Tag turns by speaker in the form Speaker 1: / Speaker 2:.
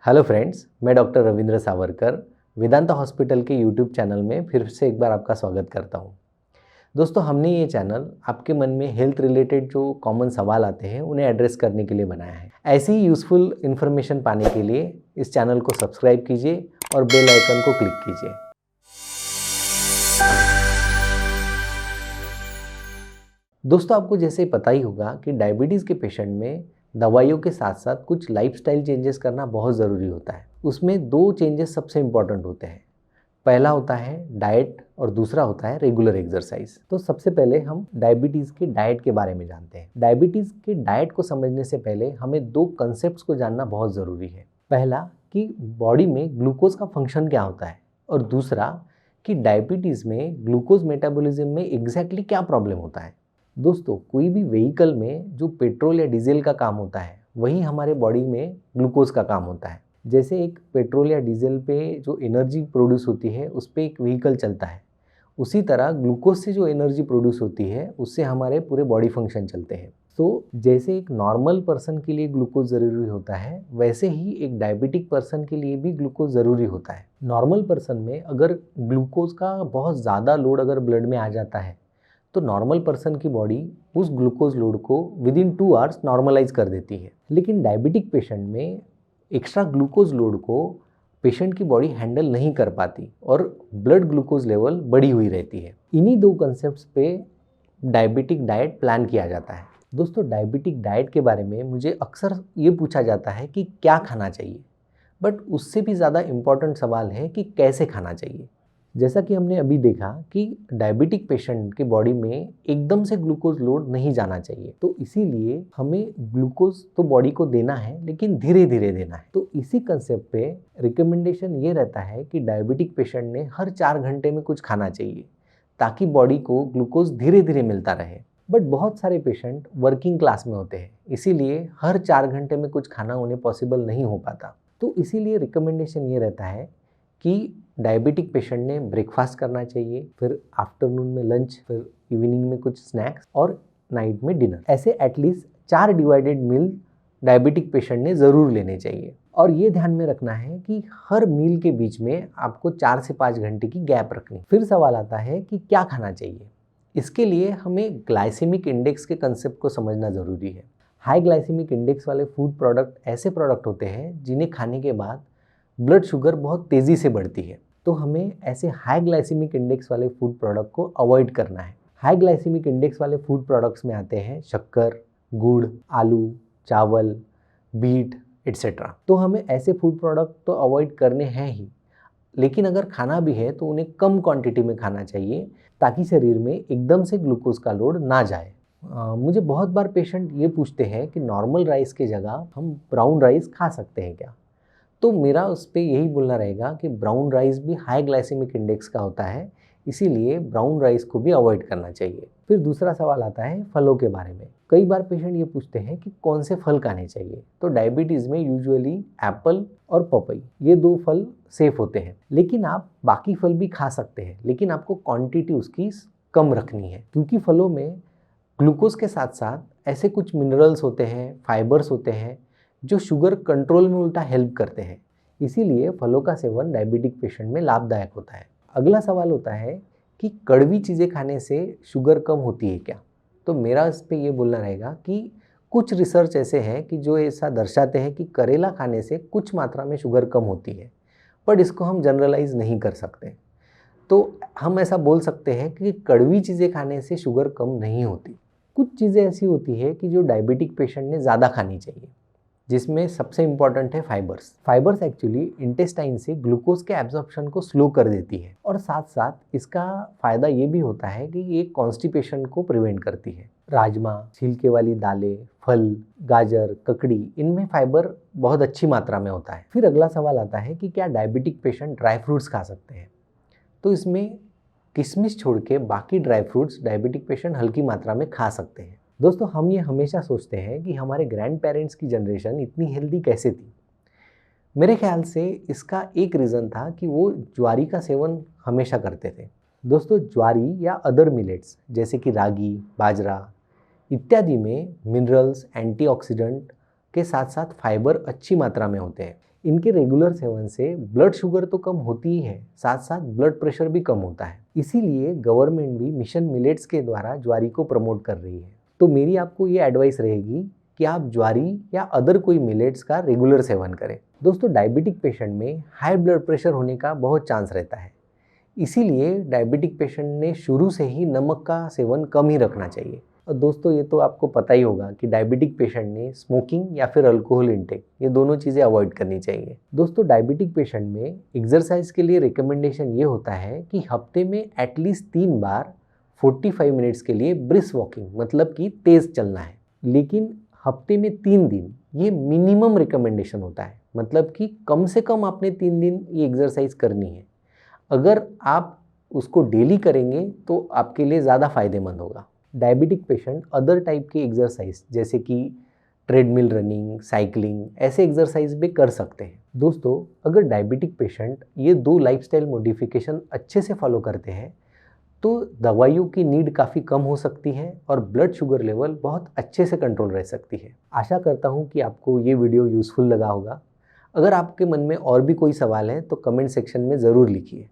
Speaker 1: Hello friends, मैं doctor Ravindra Savarkar Vedanta hospital के YouTube channel में फिर से एक बार आपका स्वागत करता हूं। दोस्तों, हमने ये चैनल आपके मन में हेल्थ रिलेटेड जो कॉमन सवाल आते हैं उन्हें एड्रेस करने के लिए बनाया है। ऐसी ही यूज़फुल इन्फॉर्मेशन पाने के लिए इस चैनल को सब्सक्राइब कीजिए और बेल आइकन को क्लिक कीजिए। दोस्तों, आपको जैसे पता ही होगा कि डायबिटीज़ के पेशेंट में दवाइयों के साथ साथ कुछ लाइफस्टाइल चेंजेस करना बहुत ज़रूरी होता है। उसमें दो चेंजेस सबसे इम्पॉर्टेंट होते हैं। पहला होता है डाइट और दूसरा होता है रेगुलर एक्सरसाइज। तो सबसे पहले हम डायबिटीज़ के डाइट के बारे में जानते हैं। डायबिटीज़ के डाइट को समझने से पहले हमें दो कंसेप्ट्स को जानना बहुत ज़रूरी है। पहला कि बॉडी में ग्लूकोज का फंक्शन क्या होता है, और दूसरा कि डायबिटीज़ में ग्लूकोज मेटाबॉलिज्म में एग्जैक्टली क्या प्रॉब्लम होता है। दोस्तों, कोई भी व्हीकल में जो पेट्रोल या डीजल का काम होता है वही हमारे बॉडी में ग्लूकोज का काम होता है। जैसे एक पेट्रोल या डीजल पे जो एनर्जी प्रोड्यूस होती है उस पे एक व्हीकल चलता है, उसी तरह ग्लूकोज से जो एनर्जी प्रोड्यूस होती है उससे हमारे पूरे बॉडी फंक्शन चलते हैं। तो जैसे एक नॉर्मल पर्सन के लिए ग्लूकोज ज़रूरी होता है, वैसे ही एक डायबिटिक पर्सन के लिए भी ग्लूकोज ज़रूरी होता है। नॉर्मल पर्सन में अगर ग्लूकोज का बहुत ज़्यादा लोड अगर ब्लड में आ जाता है तो नॉर्मल पर्सन की बॉडी उस ग्लूकोज लोड को विदिन 2 आवर्स नॉर्मलाइज कर देती है। लेकिन डायबिटिक पेशेंट में एक्स्ट्रा ग्लूकोज लोड को पेशेंट की बॉडी हैंडल नहीं कर पाती और ब्लड ग्लूकोज लेवल बढ़ी हुई रहती है। इन्हीं दो कंसेप्ट्स पे डायबिटिक डाइट प्लान किया जाता है। दोस्तों, डायबिटिक डाइट के बारे में मुझे अक्सर ये पूछा जाता है कि क्या खाना चाहिए, बट उससे भी ज़्यादा इम्पॉर्टेंट सवाल है कि कैसे खाना चाहिए। जैसा कि हमने अभी देखा कि डायबिटिक पेशेंट के बॉडी में एकदम से ग्लूकोज लोड नहीं जाना चाहिए, तो इसीलिए हमें ग्लूकोज तो बॉडी को देना है लेकिन धीरे धीरे देना है। तो इसी कंसेप्ट पे रिकमेंडेशन ये रहता है कि डायबिटिक पेशेंट ने हर 4 घंटे में कुछ खाना चाहिए ताकि बॉडी को ग्लूकोज धीरे धीरे मिलता रहे। बट बहुत सारे पेशेंट वर्किंग क्लास में होते हैं, इसीलिए हर 4 घंटे में कुछ खाना उन्हें पॉसिबल नहीं हो पाता। तो इसीलिए रिकमेंडेशन ये रहता है कि डायबिटिक पेशेंट ने ब्रेकफास्ट करना चाहिए, फिर आफ्टरनून में लंच, फिर इवनिंग में कुछ स्नैक्स और नाइट में डिनर। ऐसे एटलीस्ट 4 डिवाइडेड मील डायबिटिक पेशेंट ने ज़रूर लेने चाहिए। और ये ध्यान में रखना है कि हर मील के बीच में आपको 4 से 5 घंटे की गैप रखनी। फिर सवाल आता है कि क्या खाना चाहिए। इसके लिए हमें ग्लाइसेमिक इंडेक्स के कंसेप्ट को समझना ज़रूरी है। हाई ग्लाइसेमिक इंडेक्स वाले फूड प्रोडक्ट ऐसे प्रोडक्ट होते हैं जिन्हें खाने के बाद ब्लड शुगर बहुत तेज़ी से बढ़ती है, तो हमें ऐसे हाई ग्लाइसेमिक इंडेक्स वाले फूड प्रोडक्ट को अवॉइड करना है। हाई ग्लाइसेमिक इंडेक्स वाले फूड प्रोडक्ट्स में आते हैं शक्कर, गुड़, आलू, चावल, बीट एट्सेट्रा। तो हमें ऐसे फूड प्रोडक्ट तो अवॉइड करने हैं ही, लेकिन अगर खाना भी है तो उन्हें कम क्वांटिटी में खाना चाहिए ताकि शरीर में एकदम से ग्लूकोज का लोड ना जाए। मुझे बहुत बार पेशेंट ये पूछते हैं कि नॉर्मल राइस की जगह हम ब्राउन राइस खा सकते हैं क्या। तो मेरा उस पर यही बोलना रहेगा कि ब्राउन राइस भी हाई ग्लाइसेमिक इंडेक्स का होता है, इसीलिए ब्राउन राइस को भी अवॉइड करना चाहिए। फिर दूसरा सवाल आता है फलों के बारे में। कई बार पेशेंट ये पूछते हैं कि कौन से फल खाने चाहिए। तो डायबिटीज़ में यूजुअली एप्पल और पपई, ये 2 फल सेफ होते हैं, लेकिन आप बाकी फल भी खा सकते हैं, लेकिन आपको क्वांटिटी उसकी कम रखनी है, क्योंकि फलों में ग्लूकोज के साथ साथ ऐसे कुछ मिनरल्स होते हैं, फाइबर्स होते हैं जो शुगर कंट्रोल में उल्टा हेल्प करते हैं। इसीलिए फलों का सेवन डायबिटिक पेशेंट में लाभदायक होता है। अगला सवाल होता है कि कड़वी चीज़ें खाने से शुगर कम होती है क्या। तो मेरा इस पर यह बोलना रहेगा कि कुछ रिसर्च ऐसे हैं कि जो ऐसा दर्शाते हैं कि करेला खाने से कुछ मात्रा में शुगर कम होती है, बट इसको हम जनरलाइज नहीं कर सकते। तो हम ऐसा बोल सकते हैं कि कड़वी चीज़ें खाने से शुगर कम नहीं होती। कुछ चीज़ें ऐसी होती है कि जो डायबिटिक पेशेंट ने ज़्यादा खानी चाहिए, जिसमें सबसे इम्पॉर्टेंट है फाइबर्स। फाइबर्स एक्चुअली इंटेस्टाइन से ग्लूकोज के एब्जॉर्प्शन को स्लो कर देती है, और साथ साथ इसका फ़ायदा ये भी होता है कि ये कॉन्स्टिपेशन को प्रिवेंट करती है। राजमा, छिलके वाली दालें, फल, गाजर, ककड़ी, इनमें फाइबर बहुत अच्छी मात्रा में होता है। फिर अगला सवाल आता है कि क्या डायबिटिक पेशेंट ड्राई फ्रूट्स खा सकते हैं। तो इसमें किशमिश छोड़ के बाकी ड्राई फ्रूट्स डायबिटिक पेशेंट हल्की मात्रा में खा सकते हैं। दोस्तों, हम ये हमेशा सोचते हैं कि हमारे ग्रैंड पेरेंट्स की जनरेशन इतनी हेल्दी कैसे थी। मेरे ख्याल से इसका एक रीज़न था कि वो ज्वारी का सेवन हमेशा करते थे। दोस्तों, ज्वारी या अदर मिलेट्स जैसे कि रागी, बाजरा इत्यादि में मिनरल्स, एंटीऑक्सीडेंट के साथ साथ फाइबर अच्छी मात्रा में होते हैं। इनके रेगुलर सेवन से ब्लड शुगर तो कम होती ही है, साथ साथ ब्लड प्रेशर भी कम होता है। इसीलिए गवर्नमेंट भी मिशन मिलेट्स के द्वारा ज्वारी को प्रमोट कर रही है। तो मेरी आपको ये एडवाइस रहेगी कि आप ज्वारी या अदर कोई मिलेट्स का रेगुलर सेवन करें। दोस्तों, डायबिटिक पेशेंट में हाई ब्लड प्रेशर होने का बहुत चांस रहता है, इसीलिए डायबिटिक पेशेंट ने शुरू से ही नमक का सेवन कम ही रखना चाहिए। और दोस्तों, ये तो आपको पता ही होगा कि डायबिटिक पेशेंट ने स्मोकिंग या फिर अल्कोहल इंटेक, ये दोनों चीज़ें अवॉइड करनी चाहिए। दोस्तों, डायबिटिक पेशेंट में एक्सरसाइज के लिए रिकमेंडेशन ये होता है कि हफ्ते में एटलीस्ट 3 बार 45 मिनट्स के लिए ब्रिस्क वॉकिंग, मतलब कि तेज़ चलना है। लेकिन हफ्ते में 3 दिन ये मिनिमम रिकमेंडेशन होता है, मतलब कि कम से कम आपने 3 दिन ये एक्सरसाइज करनी है। अगर आप उसको डेली करेंगे तो आपके लिए ज़्यादा फायदेमंद होगा। डायबिटिक पेशेंट अदर टाइप की एक्सरसाइज जैसे कि ट्रेडमिल रनिंग, साइकिलिंग, ऐसे एक्सरसाइज भी कर सकते हैं। दोस्तों, अगर डायबिटिक पेशेंट ये 2 लाइफस्टाइल मॉडिफिकेशन अच्छे से फॉलो करते हैं तो दवाइयों की नीड काफ़ी कम हो सकती है और ब्लड शुगर लेवल बहुत अच्छे से कंट्रोल रह सकती है। आशा करता हूँ कि आपको ये वीडियो यूज़फुल लगा होगा। अगर आपके मन में और भी कोई सवाल है तो कमेंट सेक्शन में ज़रूर लिखिए।